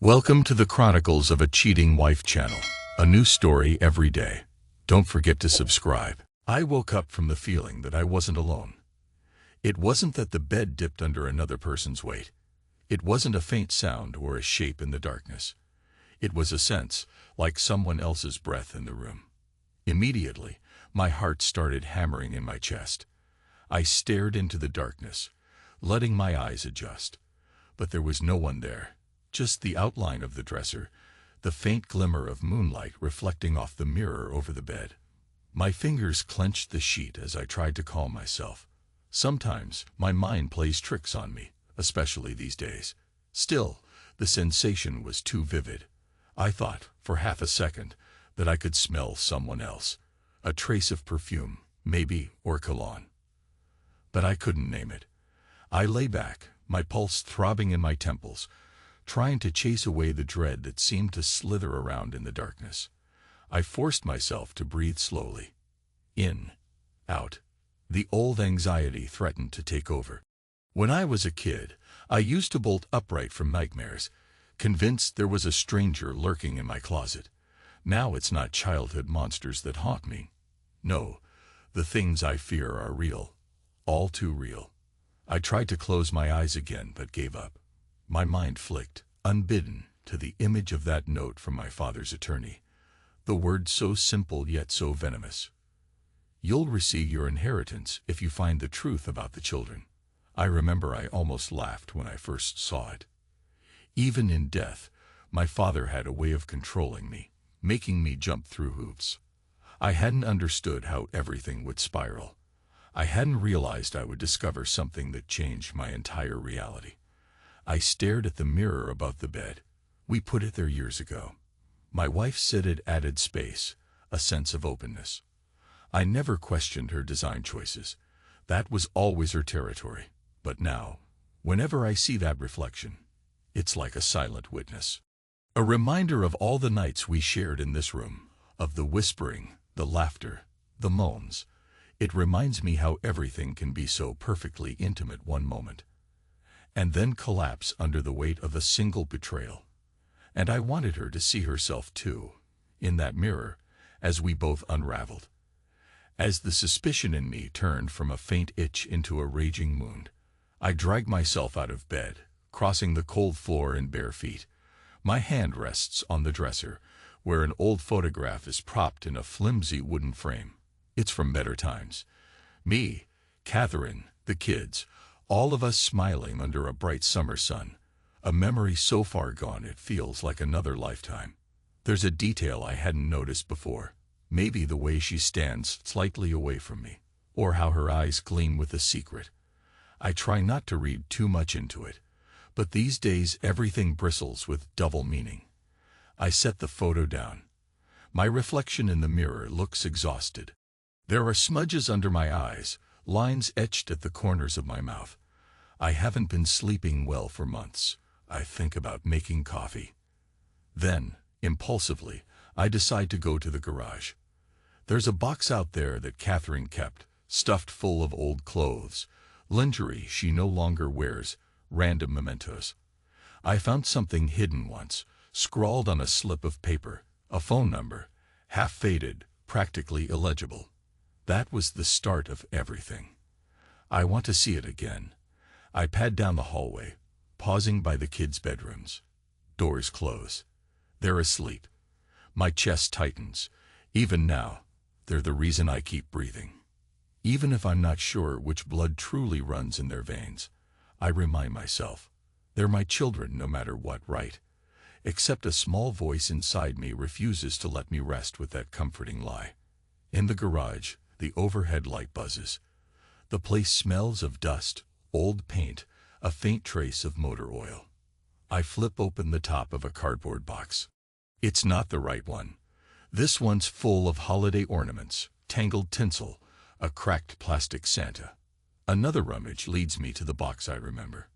Welcome to the Chronicles of a Cheating Wife channel. A new story every day. Don't forget to subscribe. I woke up from the feeling that I wasn't alone. It wasn't that the bed dipped under another person's weight. It wasn't a faint sound or a shape in the darkness. It was a sense, like someone else's breath in the room. Immediately, my heart started hammering in my chest. I stared into the darkness, letting my eyes adjust. But there was no one there. Just the outline of the dresser, the faint glimmer of moonlight reflecting off the mirror over the bed. My fingers clenched the sheet as I tried to calm myself. Sometimes my mind plays tricks on me, especially these days. Still, the sensation was too vivid. I thought, for half a second, that I could smell someone else. A trace of perfume, maybe, or cologne. But I couldn't name it. I lay back, my pulse throbbing in my temples, trying to chase away the dread that seemed to slither around in the darkness. I forced myself to breathe slowly. In, out. The old anxiety threatened to take over. When I was a kid, I used to bolt upright from nightmares, convinced there was a stranger lurking in my closet. Now it's not childhood monsters that haunt me. No, the things I fear are real. All too real. I tried to close my eyes again, but gave up. My mind flicked, unbidden, to the image of that note from my father's attorney. The words so simple yet so venomous. "You'll receive your inheritance if you find the truth about the children." I remember I almost laughed when I first saw it. Even in death, my father had a way of controlling me, making me jump through hoops. I hadn't understood how everything would spiral. I hadn't realized I would discover something that changed my entire reality. I stared at the mirror above the bed. We put it there years ago. My wife said it added space, a sense of openness. I never questioned her design choices. That was always her territory. But now, whenever I see that reflection, it's like a silent witness. A reminder of all the nights we shared in this room, of the whispering, the laughter, the moans. It reminds me how everything can be so perfectly intimate one moment, and then collapse under the weight of a single betrayal. And I wanted her to see herself too, in that mirror, as we both unraveled. As the suspicion in me turned from a faint itch into a raging wound, I dragged myself out of bed, crossing the cold floor in bare feet. My hand rests on the dresser, where an old photograph is propped in a flimsy wooden frame. It's from better times. Me, Catherine, the kids, all of us smiling under a bright summer sun. A memory so far gone it feels like another lifetime. There's a detail I hadn't noticed before. Maybe the way she stands slightly away from me, or how her eyes gleam with a secret. I try not to read too much into it, but these days everything bristles with double meaning. I set the photo down. My reflection in the mirror looks exhausted. There are smudges under my eyes, lines etched at the corners of my mouth. I haven't been sleeping well for months. I think about making coffee. Then, impulsively, I decide to go to the garage. There's a box out there that Catherine kept, stuffed full of old clothes, lingerie she no longer wears, random mementos. I found something hidden once, scrawled on a slip of paper, a phone number, half faded, practically illegible. That was the start of everything. I want to see it again. I pad down the hallway, pausing by the kids' bedrooms. Doors close. They're asleep. My chest tightens. Even now, they're the reason I keep breathing. Even if I'm not sure which blood truly runs in their veins, I remind myself, they're my children no matter what, right? Except a small voice inside me refuses to let me rest with that comforting lie. In the garage, the overhead light buzzes. The place smells of dust, old paint, a faint trace of motor oil. I flip open the top of a cardboard box. It's not the right one. This one's full of holiday ornaments, tangled tinsel, a cracked plastic Santa. Another rummage leads me to the box I remember.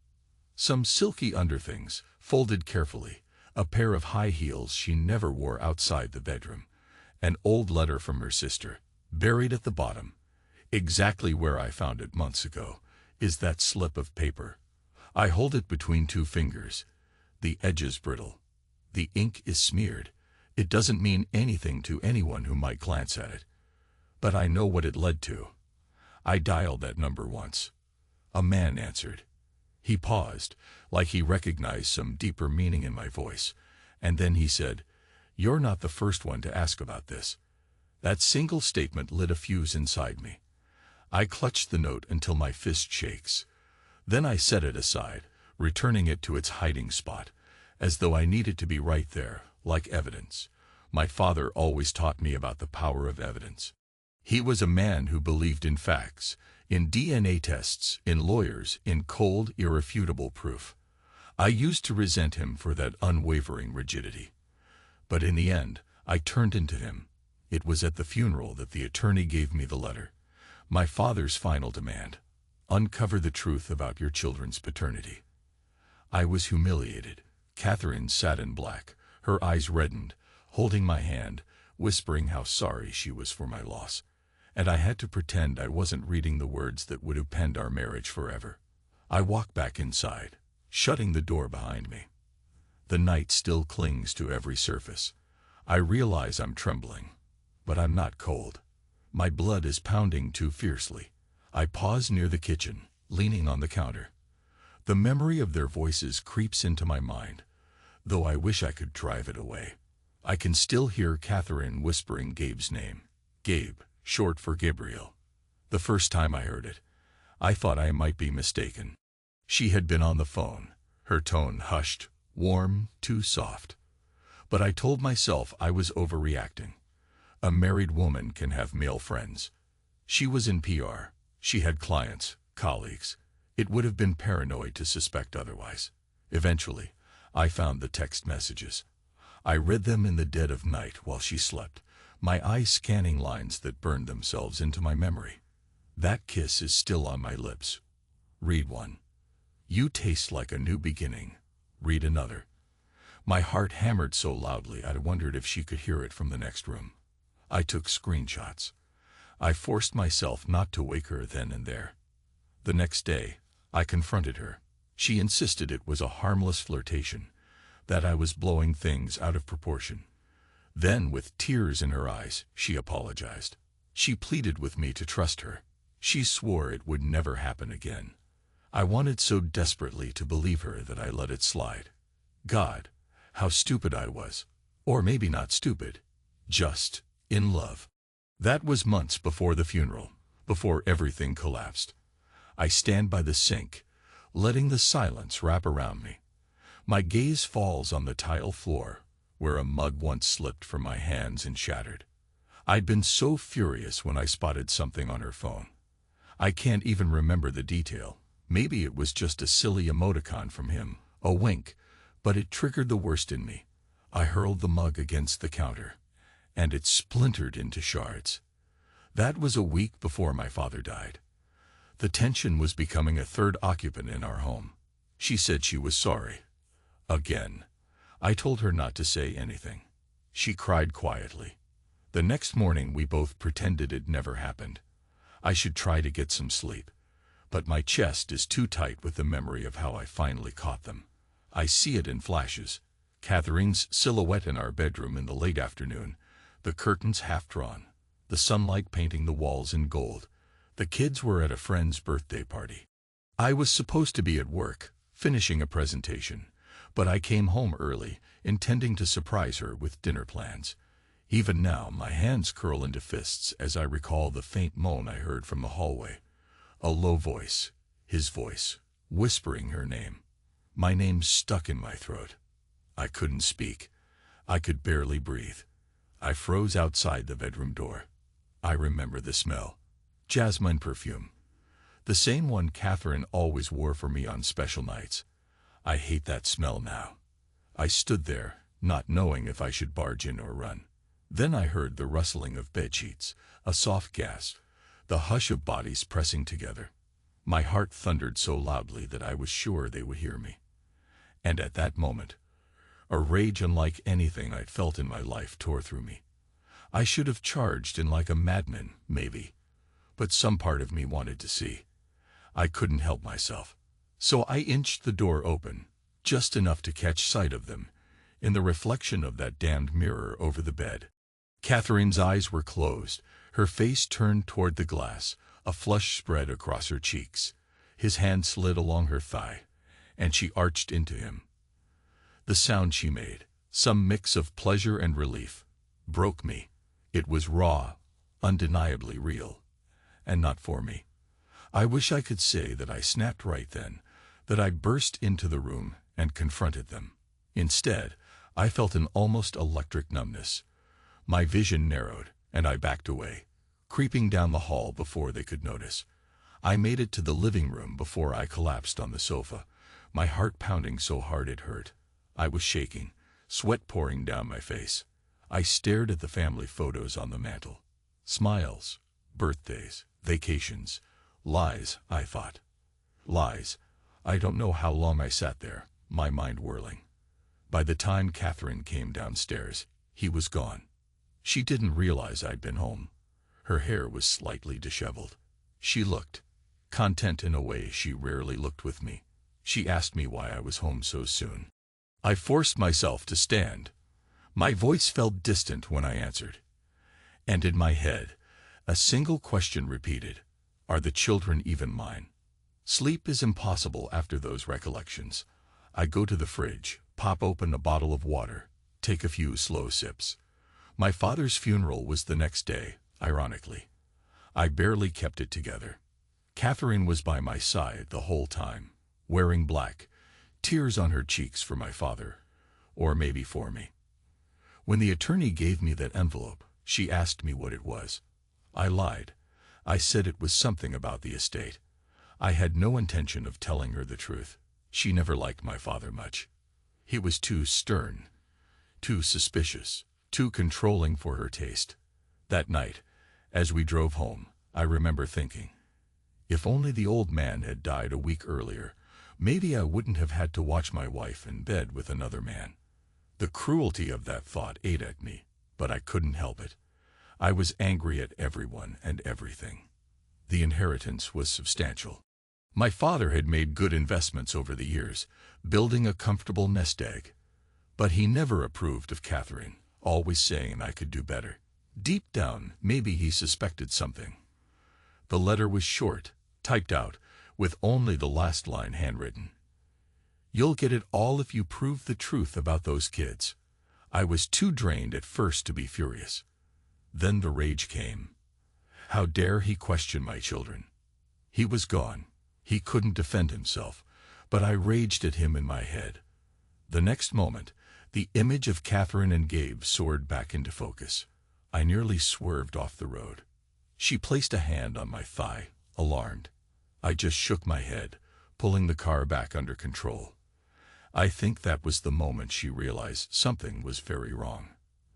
Some silky underthings, folded carefully, a pair of high heels she never wore outside the bedroom, an old letter from her sister, buried at the bottom. Exactly where I found it months ago is that slip of paper. I hold it between two fingers, the edges brittle. The ink is smeared. It doesn't mean anything to anyone who might glance at it. But I know what it led to. I dialed that number once. A man answered. He paused, like he recognized some deeper meaning in my voice, and then he said, "You're not the first one to ask about this." That single statement lit a fuse inside me. I clutched the note until my fist shakes. Then I set it aside, returning it to its hiding spot, as though I needed to be right there, like evidence. My father always taught me about the power of evidence. He was a man who believed in facts, in DNA tests, in lawyers, in cold, irrefutable proof. I used to resent him for that unwavering rigidity. But in the end, I turned into him. It was at the funeral that the attorney gave me the letter. My father's final demand: uncover the truth about your children's paternity. I was humiliated. Catherine sat in black, her eyes reddened, holding my hand, whispering how sorry she was for my loss. And I had to pretend I wasn't reading the words that would upend our marriage forever. I walked back inside, shutting the door behind me. The night still clings to every surface. I realize I'm trembling, but I'm not cold. My blood is pounding too fiercely. I pause near the kitchen, leaning on the counter. The memory of their voices creeps into my mind, though I wish I could drive it away. I can still hear Catherine whispering Gabe's name. Gabe, short for Gabriel. The first time I heard it, I thought I might be mistaken. She had been on the phone, her tone hushed, warm, too soft. But I told myself I was overreacting. A married woman can have male friends. She was in PR. She had clients, colleagues. It would have been paranoid to suspect otherwise. Eventually, I found the text messages. I read them in the dead of night while she slept, my eyes scanning lines that burned themselves into my memory. That kiss is still on my lips. Read one. You taste like a new beginning. Read another. My heart hammered so loudly I wondered if she could hear it from the next room. I took screenshots. I forced myself not to wake her then and there. The next day, I confronted her. She insisted it was a harmless flirtation, that I was blowing things out of proportion. Then, with tears in her eyes, she apologized. She pleaded with me to trust her. She swore it would never happen again. I wanted so desperately to believe her that I let it slide. God, how stupid I was. Or maybe not stupid, just in love. That was months before the funeral, before everything collapsed. I stand by the sink, letting the silence wrap around me. My gaze falls on the tile floor, where a mug once slipped from my hands and shattered. I'd been so furious when I spotted something on her phone. I can't even remember the detail. Maybe it was just a silly emoticon from him, a wink, but it triggered the worst in me. I hurled the mug against the counter, and it splintered into shards. That was a week before my father died. The tension was becoming a third occupant in our home. She said she was sorry. Again. I told her not to say anything. She cried quietly. The next morning we both pretended it never happened. I should try to get some sleep, but my chest is too tight with the memory of how I finally caught them. I see it in flashes. Catherine's silhouette in our bedroom in the late afternoon, the curtains half drawn, the sunlight painting the walls in gold. The kids were at a friend's birthday party. I was supposed to be at work, finishing a presentation, but I came home early, intending to surprise her with dinner plans. Even now, my hands curl into fists as I recall the faint moan I heard from the hallway. A low voice, his voice, whispering her name. My name stuck in my throat. I couldn't speak. I could barely breathe. I froze outside the bedroom door. I remember the smell. Jasmine perfume. The same one Catherine always wore for me on special nights. I hate that smell now. I stood there, not knowing if I should barge in or run. Then I heard the rustling of bedsheets, a soft gasp, the hush of bodies pressing together. My heart thundered so loudly that I was sure they would hear me. And at that moment, a rage unlike anything I'd felt in my life tore through me. I should have charged in like a madman, maybe, but some part of me wanted to see. I couldn't help myself. So I inched the door open, just enough to catch sight of them, in the reflection of that damned mirror over the bed. Catherine's eyes were closed, her face turned toward the glass, a flush spread across her cheeks. His hand slid along her thigh, and she arched into him. The sound she made, some mix of pleasure and relief, broke me. It was raw, undeniably real, and not for me. I wish I could say that I snapped right then, that I burst into the room and confronted them. Instead, I felt an almost electric numbness. My vision narrowed, and I backed away, creeping down the hall before they could notice. I made it to the living room before I collapsed on the sofa, my heart pounding so hard it hurt. I was shaking, sweat pouring down my face. I stared at the family photos on the mantel. Smiles, birthdays, vacations. Lies, I thought. Lies. I don't know how long I sat there, my mind whirling. By the time Catherine came downstairs, he was gone. She didn't realize I'd been home. Her hair was slightly disheveled. She looked content in a way she rarely looked with me. She asked me why I was home so soon. I forced myself to stand. My voice felt distant when I answered. And in my head, a single question repeated: are the children even mine? Sleep is impossible after those recollections. I go to the fridge, pop open a bottle of water, take a few slow sips. My father's funeral was the next day, ironically. I barely kept it together. Catherine was by my side the whole time, wearing black, tears on her cheeks for my father, or maybe for me. When the attorney gave me that envelope, she asked me what it was. I lied. I said it was something about the estate. I had no intention of telling her the truth. She never liked my father much. He was too stern, too suspicious, too controlling for her taste. That night, as we drove home, I remember thinking, if only the old man had died a week earlier, maybe I wouldn't have had to watch my wife in bed with another man. The cruelty of that thought ate at me, but I couldn't help it. I was angry at everyone and everything. The inheritance was substantial. My father had made good investments over the years, building a comfortable nest egg. But he never approved of Catherine, always saying I could do better. Deep down, maybe he suspected something. The letter was short, typed out, with only the last line handwritten. You'll get it all if you prove the truth about those kids. I was too drained at first to be furious. Then the rage came. How dare he question my children? He was gone. He couldn't defend himself, but I raged at him in my head. The next moment, the image of Catherine and Gabe soared back into focus. I nearly swerved off the road. She placed a hand on my thigh, alarmed. I just shook my head, pulling the car back under control. I think that was the moment she realized something was very wrong.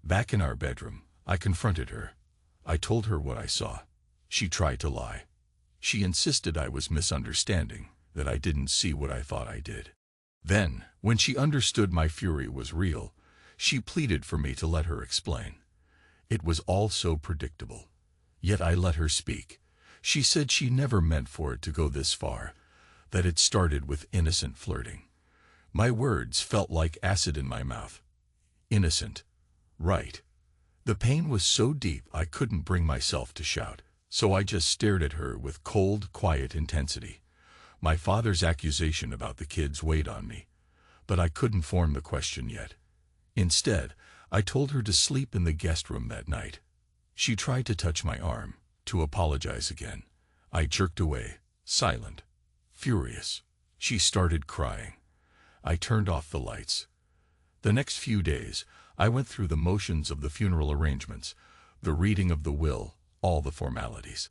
Back in our bedroom, I confronted her. I told her what I saw. She tried to lie. She insisted I was misunderstanding, that I didn't see what I thought I did. Then, when she understood my fury was real, she pleaded for me to let her explain. It was all so predictable. Yet I let her speak. She said she never meant for it to go this far, that it started with innocent flirting. My words felt like acid in my mouth. Innocent. Right. The pain was so deep I couldn't bring myself to shout, so I just stared at her with cold, quiet intensity. My father's accusation about the kids weighed on me, but I couldn't form the question yet. Instead, I told her to sleep in the guest room that night. She tried to touch my arm, to apologize again. I jerked away, silent, furious. She started crying. I turned off the lights. The next few days, I went through the motions of the funeral arrangements, the reading of the will, all the formalities.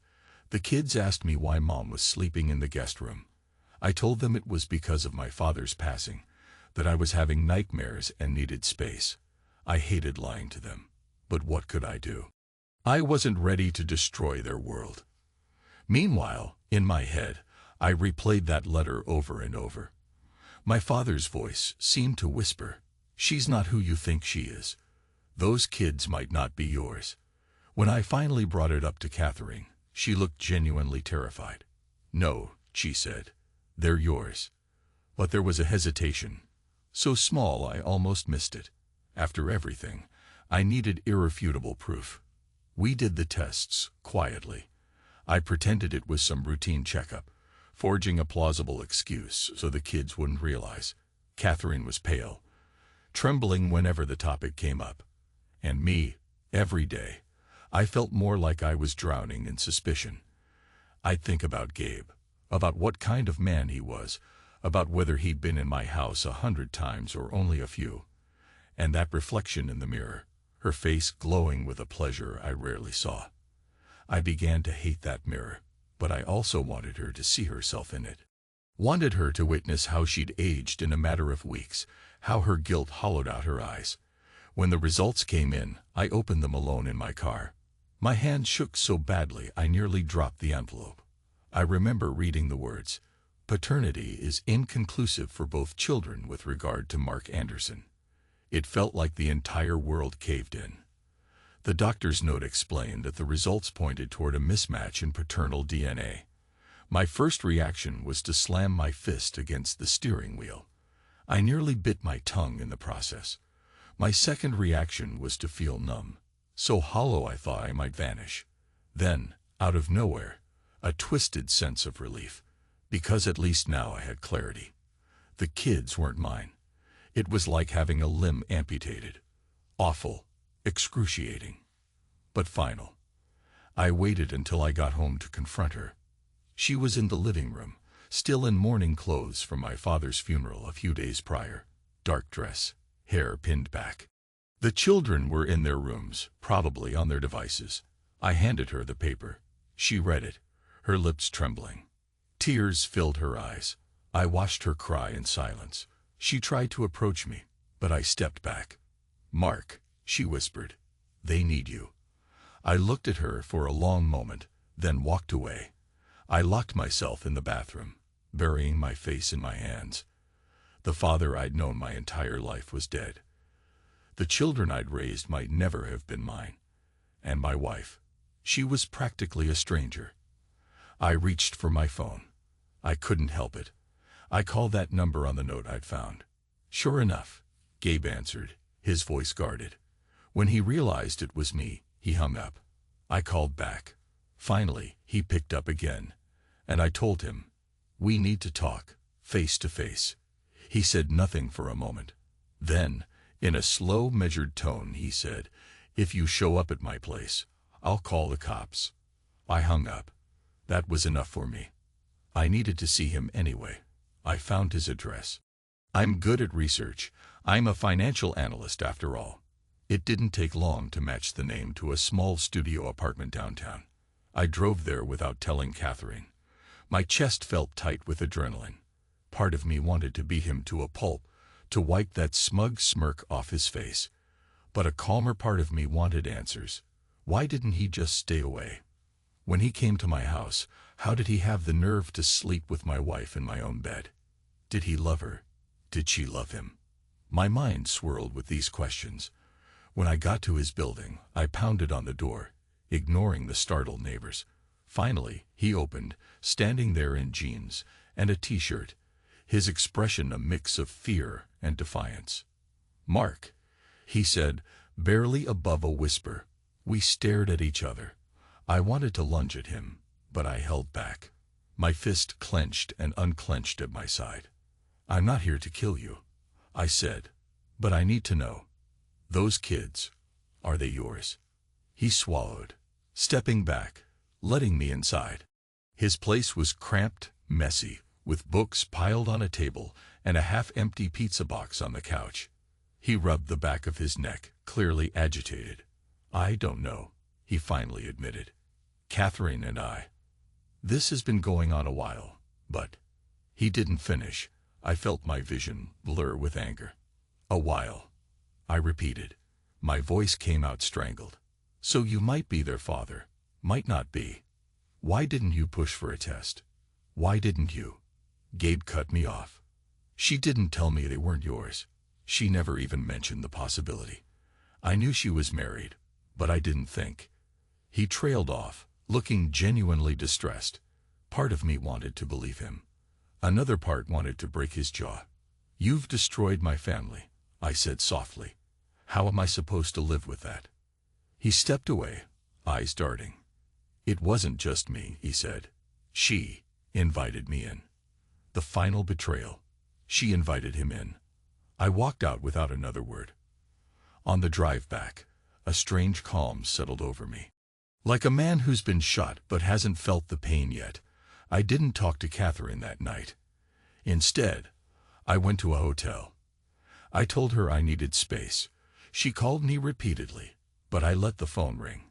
The kids asked me why Mom was sleeping in the guest room. I told them it was because of my father's passing, that I was having nightmares and needed space. I hated lying to them, but what could I do? I wasn't ready to destroy their world. Meanwhile, in my head, I replayed that letter over and over. My father's voice seemed to whisper, "She's not who you think she is. Those kids might not be yours." When I finally brought it up to Catherine, she looked genuinely terrified. "No," she said, "they're yours." But there was a hesitation, so small I almost missed it. After everything, I needed irrefutable proof. We did the tests, quietly. I pretended it was some routine checkup, forging a plausible excuse so the kids wouldn't realize. Catherine was pale, trembling whenever the topic came up. And me, every day, I felt more like I was drowning in suspicion. I'd think about Gabe, about what kind of man he was, about whether he'd been in my house 100 times or only a few. And that reflection in the mirror, her face glowing with a pleasure I rarely saw. I began to hate that mirror, but I also wanted her to see herself in it. Wanted her to witness how she'd aged in a matter of weeks, how her guilt hollowed out her eyes. When the results came in, I opened them alone in my car. My hand shook so badly I nearly dropped the envelope. I remember reading the words, "Paternity is inconclusive for both children with regard to Mark Anderson." It felt like the entire world caved in. The doctor's note explained that the results pointed toward a mismatch in paternal DNA. My first reaction was to slam my fist against the steering wheel. I nearly bit my tongue in the process. My second reaction was to feel numb, so hollow I thought I might vanish. Then, out of nowhere, a twisted sense of relief, because at least now I had clarity. The kids weren't mine. It was like having a limb amputated. Awful, excruciating, but final. I waited until I got home to confront her. She was in the living room, still in mourning clothes from my father's funeral a few days prior. Dark dress, hair pinned back. The children were in their rooms, probably on their devices. I handed her the paper. She read it, her lips trembling. Tears filled her eyes. I watched her cry in silence. She tried to approach me, but I stepped back. "Mark," she whispered, "they need you." I looked at her for a long moment, then walked away. I locked myself in the bathroom, burying my face in my hands. The father I'd known my entire life was dead. The children I'd raised might never have been mine. And my wife, she was practically a stranger. I reached for my phone. I couldn't help it. I called that number on the note I'd found. Sure enough, Gabe answered, his voice guarded. When he realized it was me, he hung up. I called back. Finally, he picked up again, and I told him, "We need to talk, face to face." He said nothing for a moment. Then, in a slow, measured tone, he said, "If you show up at my place, I'll call the cops." I hung up. That was enough for me. I needed to see him anyway. I found his address. I'm good at research. I'm a financial analyst after all. It didn't take long to match the name to a small studio apartment downtown. I drove there without telling Catherine. My chest felt tight with adrenaline. Part of me wanted to beat him to a pulp, to wipe that smug smirk off his face. But a calmer part of me wanted answers. Why didn't he just stay away? When he came to my house, how did he have the nerve to sleep with my wife in my own bed? Did he love her? Did she love him? My mind swirled with these questions. When I got to his building, I pounded on the door, ignoring the startled neighbors. Finally, he opened, standing there in jeans and a t-shirt, his expression a mix of fear and defiance. "Mark," he said, barely above a whisper. We stared at each other. I wanted to lunge at him, but I held back. My fist clenched and unclenched at my side. "I'm not here to kill you," I said, "but I need to know. Those kids, are they yours?" He swallowed, stepping back, letting me inside. His place was cramped, messy, with books piled on a table and a half-empty pizza box on the couch. He rubbed the back of his neck, clearly agitated. "I don't know," he finally admitted. "Catherine and I. This has been going on a while, but—" He didn't finish. I felt my vision blur with anger. "A while," I repeated. My voice came out strangled. "So you might be their father, might not be. Why didn't you push for a test? Why didn't you?" Gabe cut me off. "She didn't tell me they weren't yours. She never even mentioned the possibility. I knew she was married, but I didn't think." He trailed off, looking genuinely distressed. Part of me wanted to believe him. Another part wanted to break his jaw. "You've destroyed my family," I said softly. How am I supposed to live with that? He stepped away, eyes darting. It wasn't just me, he said. She invited me in. The final betrayal. She invited him in. I walked out without another word. On the drive back, a strange calm settled over me. Like a man who's been shot but hasn't felt the pain yet, I didn't talk to Catherine that night. Instead, I went to a hotel. I told her I needed space. She called me repeatedly, but I let the phone ring.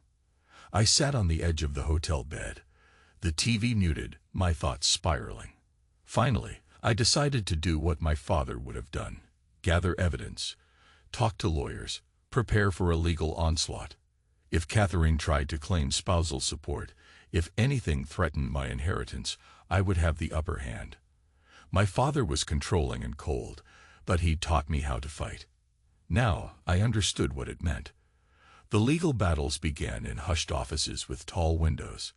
I sat on the edge of the hotel bed, the TV muted, my thoughts spiraling. Finally, I decided to do what my father would have done: gather evidence, talk to lawyers, prepare for a legal onslaught. If Catherine tried to claim spousal support, if anything threatened my inheritance, I would have the upper hand. My father was controlling and cold, but he taught me how to fight. Now I understood what it meant. The legal battles began in hushed offices with tall windows.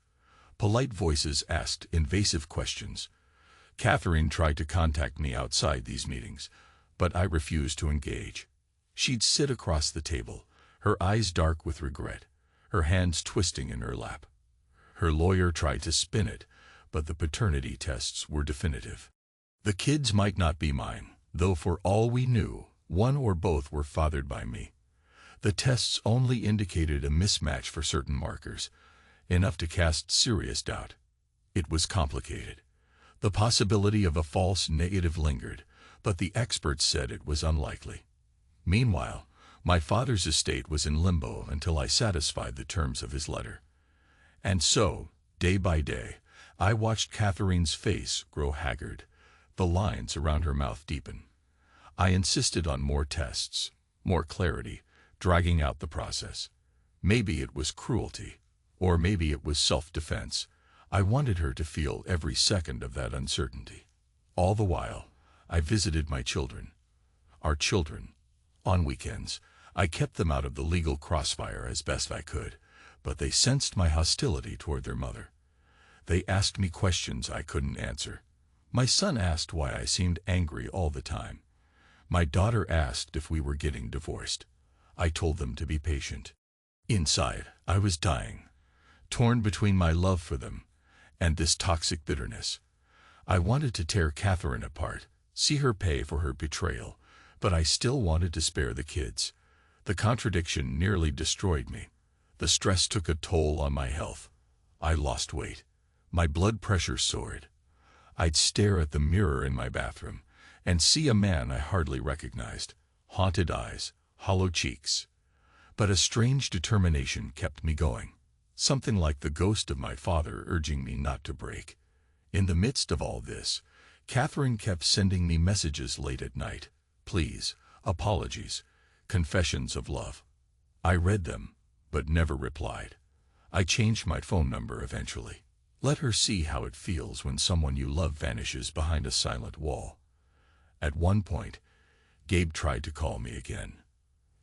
Polite voices asked invasive questions. Catherine tried to contact me outside these meetings, but I refused to engage. She'd sit across the table, her eyes dark with regret, her hands twisting in her lap. Her lawyer tried to spin it, but the paternity tests were definitive. The kids might not be mine, though for all we knew, one or both were fathered by me. The tests only indicated a mismatch for certain markers, enough to cast serious doubt. It was complicated. The possibility of a false negative lingered, but the experts said it was unlikely. Meanwhile, my father's estate was in limbo until I satisfied the terms of his letter. And so, day by day, I watched Catherine's face grow haggard, the lines around her mouth deepen. I insisted on more tests, more clarity, dragging out the process. Maybe it was cruelty, or maybe it was self-defense. I wanted her to feel every second of that uncertainty. All the while, I visited my children. Our children. On weekends, I kept them out of the legal crossfire as best I could, but they sensed my hostility toward their mother. They asked me questions I couldn't answer. My son asked why I seemed angry all the time. My daughter asked if we were getting divorced. I told them to be patient. Inside, I was dying, torn between my love for them and this toxic bitterness. I wanted to tear Catherine apart, see her pay for her betrayal, but I still wanted to spare the kids. The contradiction nearly destroyed me. The stress took a toll on my health. I lost weight. My blood pressure soared. I'd stare at the mirror in my bathroom and see a man I hardly recognized, haunted eyes, hollow cheeks. But a strange determination kept me going, something like the ghost of my father urging me not to break. In the midst of all this, Catherine kept sending me messages late at night, pleas, apologies, confessions of love. I read them, but never replied. I changed my phone number eventually. Let her see how it feels when someone you love vanishes behind a silent wall. At one point, Gabe tried to call me again.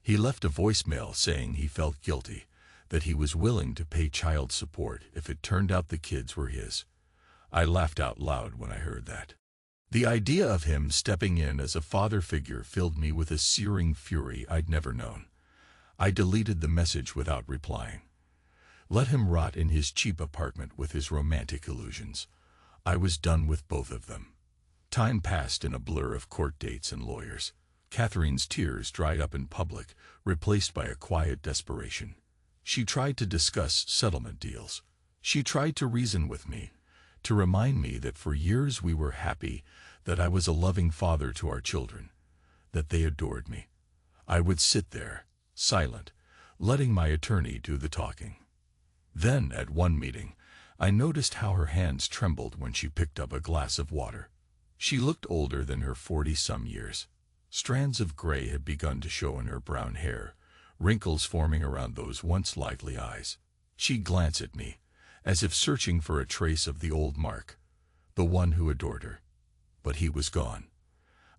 He left a voicemail saying he felt guilty, that he was willing to pay child support if it turned out the kids were his. I laughed out loud when I heard that. The idea of him stepping in as a father figure filled me with a searing fury I'd never known. I deleted the message without replying. Let him rot in his cheap apartment with his romantic illusions. I was done with both of them. Time passed in a blur of court dates and lawyers. Catherine's tears dried up in public, replaced by a quiet desperation. She tried to discuss settlement deals. She tried to reason with me, to remind me that for years we were happy, that I was a loving father to our children, that they adored me. I would sit there, silent, letting my attorney do the talking. Then, at one meeting, I noticed how her hands trembled when she picked up a glass of water. She looked older than her 40-some years. Strands of gray had begun to show in her brown hair, wrinkles forming around those once lively eyes. She glanced at me, as if searching for a trace of the old Mark, the one who adored her. But he was gone.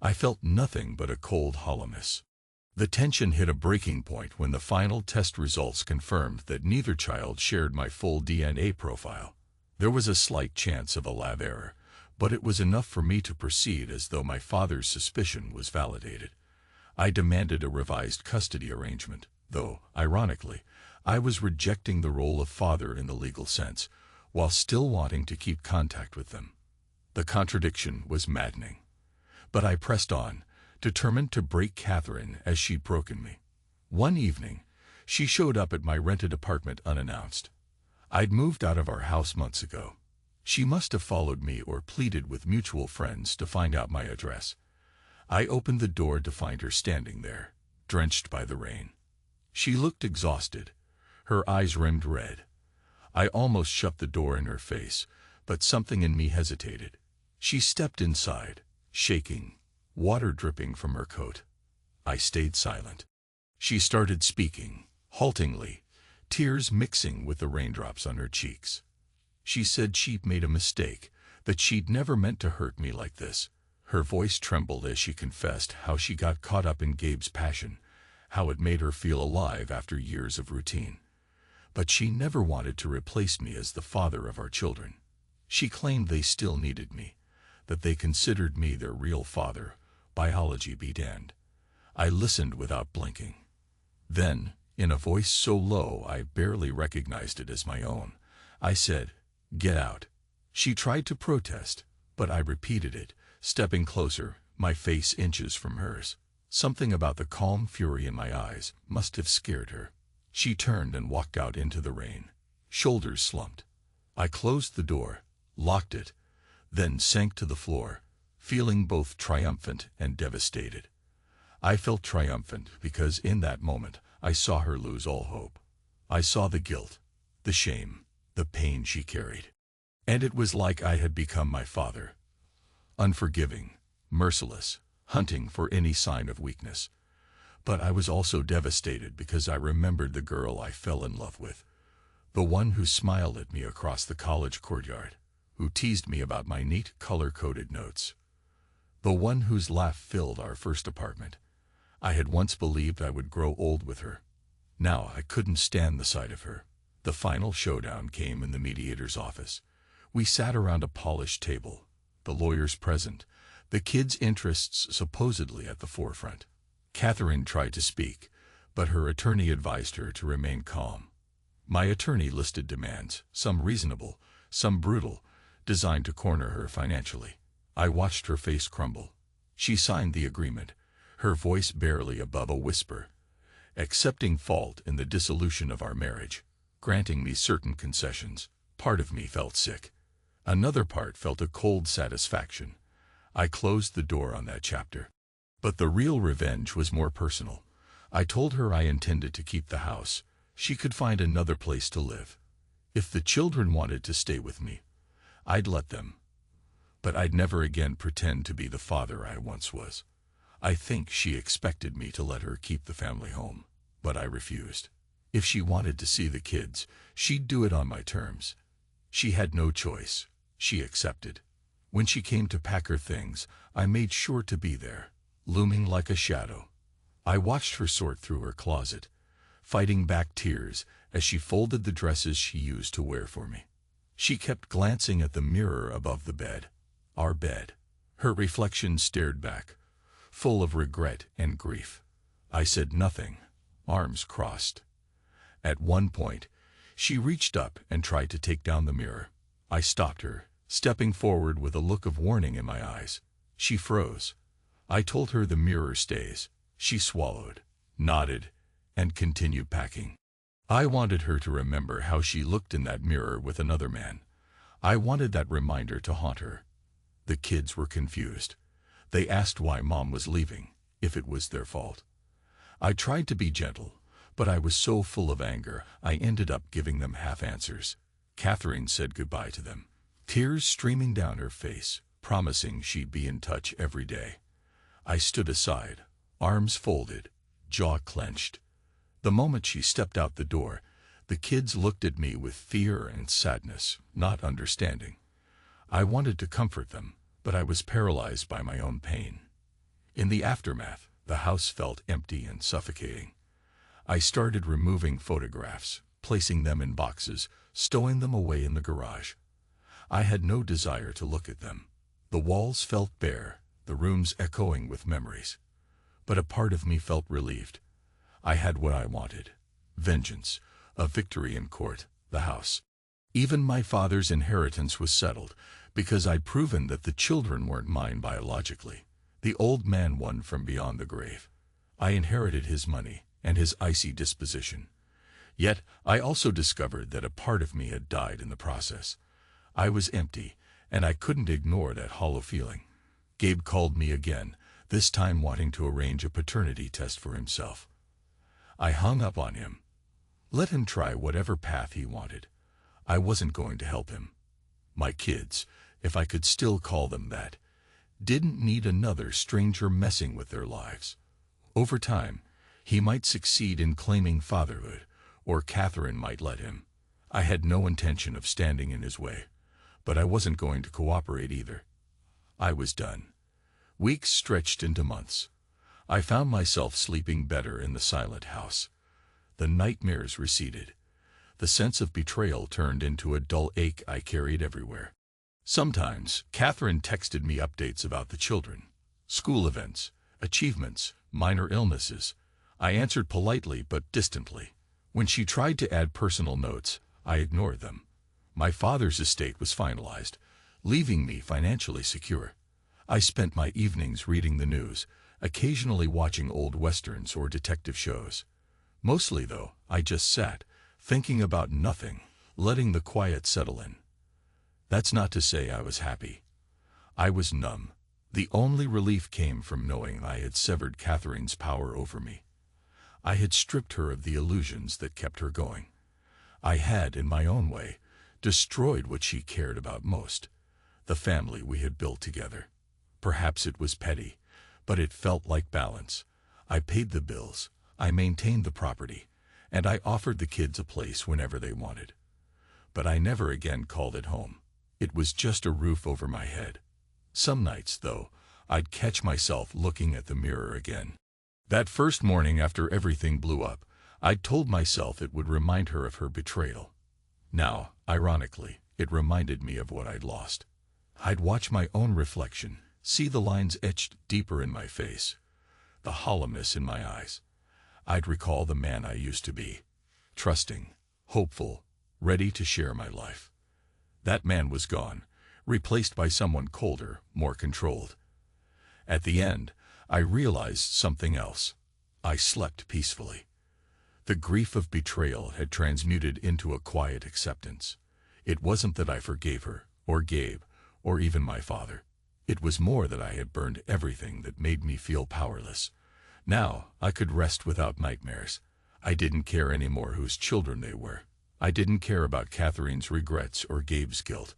I felt nothing but a cold hollowness. The tension hit a breaking point when the final test results confirmed that neither child shared my full DNA profile. There was a slight chance of a lab error, but it was enough for me to proceed as though my father's suspicion was validated. I demanded a revised custody arrangement, though, ironically, I was rejecting the role of father in the legal sense, while still wanting to keep contact with them. The contradiction was maddening. But I pressed on, determined to break Catherine as she'd broken me. One evening, she showed up at my rented apartment unannounced. I'd moved out of our house months ago. She must have followed me or pleaded with mutual friends to find out my address. I opened the door to find her standing there, drenched by the rain. She looked exhausted, her eyes rimmed red. I almost shut the door in her face, but something in me hesitated. She stepped inside, shaking, water dripping from her coat. I stayed silent. She started speaking, haltingly, tears mixing with the raindrops on her cheeks. She said she'd made a mistake, that she'd never meant to hurt me like this. Her voice trembled as she confessed how she got caught up in Gabe's passion, how it made her feel alive after years of routine. But she never wanted to replace me as the father of our children. She claimed they still needed me, that they considered me their real father, biology be damned. I listened without blinking. Then, in a voice so low I barely recognized it as my own, I said, "Get out." She tried to protest, but I repeated it, stepping closer, my face inches from hers. Something about the calm fury in my eyes must have scared her. She turned and walked out into the rain, shoulders slumped. I closed the door, locked it, then sank to the floor, feeling both triumphant and devastated. I felt triumphant because in that moment I saw her lose all hope. I saw the guilt, the shame, the pain she carried. And it was like I had become my father. Unforgiving, merciless, hunting for any sign of weakness. But I was also devastated because I remembered the girl I fell in love with. The one who smiled at me across the college courtyard, who teased me about my neat color-coded notes. The one whose laugh filled our first apartment. I had once believed I would grow old with her. Now I couldn't stand the sight of her. The final showdown came in the mediator's office. We sat around a polished table, the lawyers present, the kids' interests supposedly at the forefront. Catherine tried to speak, but her attorney advised her to remain calm. My attorney listed demands, some reasonable, some brutal, designed to corner her financially. I watched her face crumble. She signed the agreement, her voice barely above a whisper, accepting fault in the dissolution of our marriage, granting me certain concessions. Part of me felt sick. Another part felt a cold satisfaction. I closed the door on that chapter. But the real revenge was more personal. I told her I intended to keep the house. She could find another place to live. If the children wanted to stay with me, I'd let them. But I'd never again pretend to be the father I once was. I think she expected me to let her keep the family home, but I refused. If she wanted to see the kids, she'd do it on my terms. She had no choice. She accepted. When she came to pack her things, I made sure to be there, looming like a shadow. I watched her sort through her closet, fighting back tears as she folded the dresses she used to wear for me. She kept glancing at the mirror above the bed, our bed. Her reflection stared back, full of regret and grief. I said nothing, arms crossed. At one point, she reached up and tried to take down the mirror. I stopped her, stepping forward with a look of warning in my eyes. She froze. I told her the mirror stays. She swallowed, nodded, and continued packing. I wanted her to remember how she looked in that mirror with another man. I wanted that reminder to haunt her. The kids were confused. They asked why Mom was leaving, if it was their fault. I tried to be gentle, but I was so full of anger I ended up giving them half answers. Catherine said goodbye to them, tears streaming down her face, promising she'd be in touch every day. I stood aside, arms folded, jaw clenched. The moment she stepped out the door, the kids looked at me with fear and sadness, not understanding. I wanted to comfort them, but I was paralyzed by my own pain. In the aftermath, the house felt empty and suffocating. I started removing photographs, placing them in boxes, stowing them away in the garage. I had no desire to look at them. The walls felt bare, the rooms echoing with memories. but a part of me felt relieved. I had what I wanted. Vengeance, a victory in court, the house. Even my father's inheritance was settled, because I'd proven that the children weren't mine biologically. The old man won from beyond the grave. I inherited his money and his icy disposition. Yet I also discovered that a part of me had died in the process. I was empty, and I couldn't ignore that hollow feeling. Gabe called me again, this time wanting to arrange a paternity test for himself. I hung up on him. Let him try whatever path he wanted. I wasn't going to help him. My kids, if I could still call them that, didn't need another stranger messing with their lives. Over time, he might succeed in claiming fatherhood, or Catherine might let him. I had no intention of standing in his way, but I wasn't going to cooperate either. I was done. Weeks stretched into months. I found myself sleeping better in the silent house. The nightmares receded. The sense of betrayal turned into a dull ache I carried everywhere. Sometimes, Catherine texted me updates about the children, school events, achievements, minor illnesses. I answered politely but distantly. When she tried to add personal notes, I ignored them. My father's estate was finalized, leaving me financially secure. I spent my evenings reading the news, occasionally watching old westerns or detective shows. Mostly, though, I just sat, thinking about nothing, letting the quiet settle in. That's not to say I was happy. I was numb. The only relief came from knowing I had severed Catherine's power over me. I had stripped her of the illusions that kept her going. I had, in my own way, destroyed what she cared about most, the family we had built together. Perhaps it was petty, but it felt like balance. I paid the bills, I maintained the property, and I offered the kids a place whenever they wanted. But I never again called it home. It was just a roof over my head. Some nights, though, I'd catch myself looking at the mirror again. That first morning after everything blew up, I'd told myself it would remind her of her betrayal. Now, ironically, it reminded me of what I'd lost. I'd watch my own reflection, see the lines etched deeper in my face, the hollowness in my eyes. I'd recall the man I used to be, trusting, hopeful, ready to share my life. That man was gone, replaced by someone colder, more controlled. At the end, I realized something else. I slept peacefully. The grief of betrayal had transmuted into a quiet acceptance. It wasn't that I forgave her, or Gabe, or even my father. It was more that I had burned everything that made me feel powerless. Now, I could rest without nightmares. I didn't care anymore whose children they were. I didn't care about Catherine's regrets or Gabe's guilt.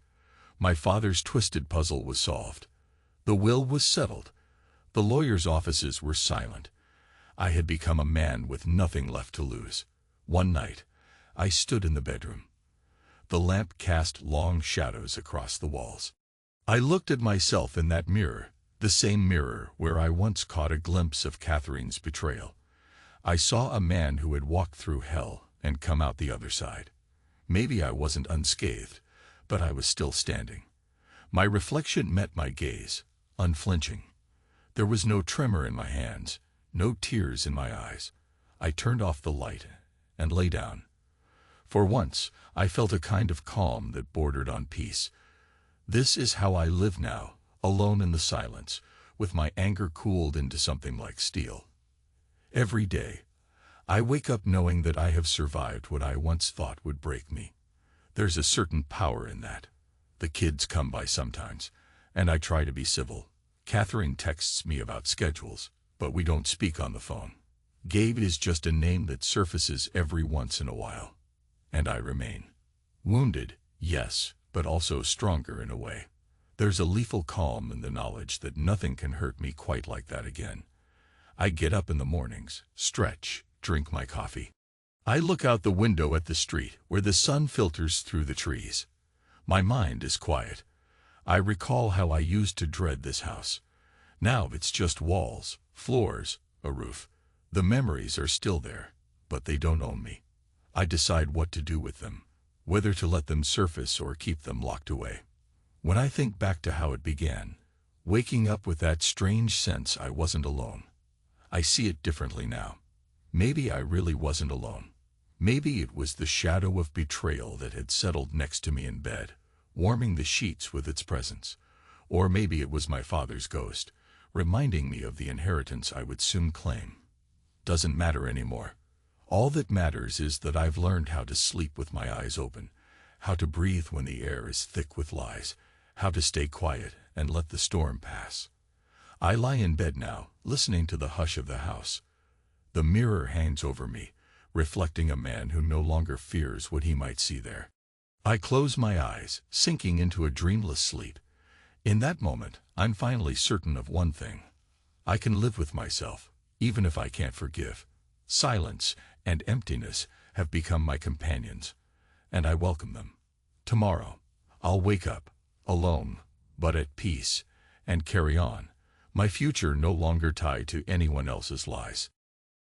My father's twisted puzzle was solved. The will was settled. The lawyers' offices were silent. I had become a man with nothing left to lose. One night, I stood in the bedroom. The lamp cast long shadows across the walls. I looked at myself in that mirror, the same mirror where I once caught a glimpse of Catherine's betrayal. I saw a man who had walked through hell and come out the other side. Maybe I wasn't unscathed, but I was still standing. My reflection met my gaze, unflinching. There was no tremor in my hands, no tears in my eyes. I turned off the light and lay down. For once, I felt a kind of calm that bordered on peace. This is how I live now, alone in the silence, with my anger cooled into something like steel. Every day, I wake up knowing that I have survived what I once thought would break me. There's a certain power in that. The kids come by sometimes, and I try to be civil. Catherine texts me about schedules, but we don't speak on the phone. Gabe is just a name that surfaces every once in a while. And I remain. Wounded, yes, but also stronger in a way. There's a lethal calm in the knowledge that nothing can hurt me quite like that again. I get up in the mornings, stretch, drink my coffee. I look out the window at the street where the sun filters through the trees. My mind is quiet. I recall how I used to dread this house. Now it's just walls, floors, a roof. The memories are still there, but they don't own me. I decide what to do with them, whether to let them surface or keep them locked away. When I think back to how it began, waking up with that strange sense I wasn't alone, I see it differently now. Maybe I really wasn't alone. Maybe it was the shadow of betrayal that had settled next to me in bed, warming the sheets with its presence. Or maybe it was my father's ghost, reminding me of the inheritance I would soon claim. Doesn't matter anymore. All that matters is that I've learned how to sleep with my eyes open, how to breathe when the air is thick with lies, how to stay quiet and let the storm pass. I lie in bed now, listening to the hush of the house. The mirror hangs over me, reflecting a man who no longer fears what he might see there. I close my eyes, sinking into a dreamless sleep. In that moment, I'm finally certain of one thing. I can live with myself, even if I can't forgive. Silence and emptiness have become my companions, and I welcome them. Tomorrow, I'll wake up, alone, but at peace, and carry on, my future no longer tied to anyone else's lies.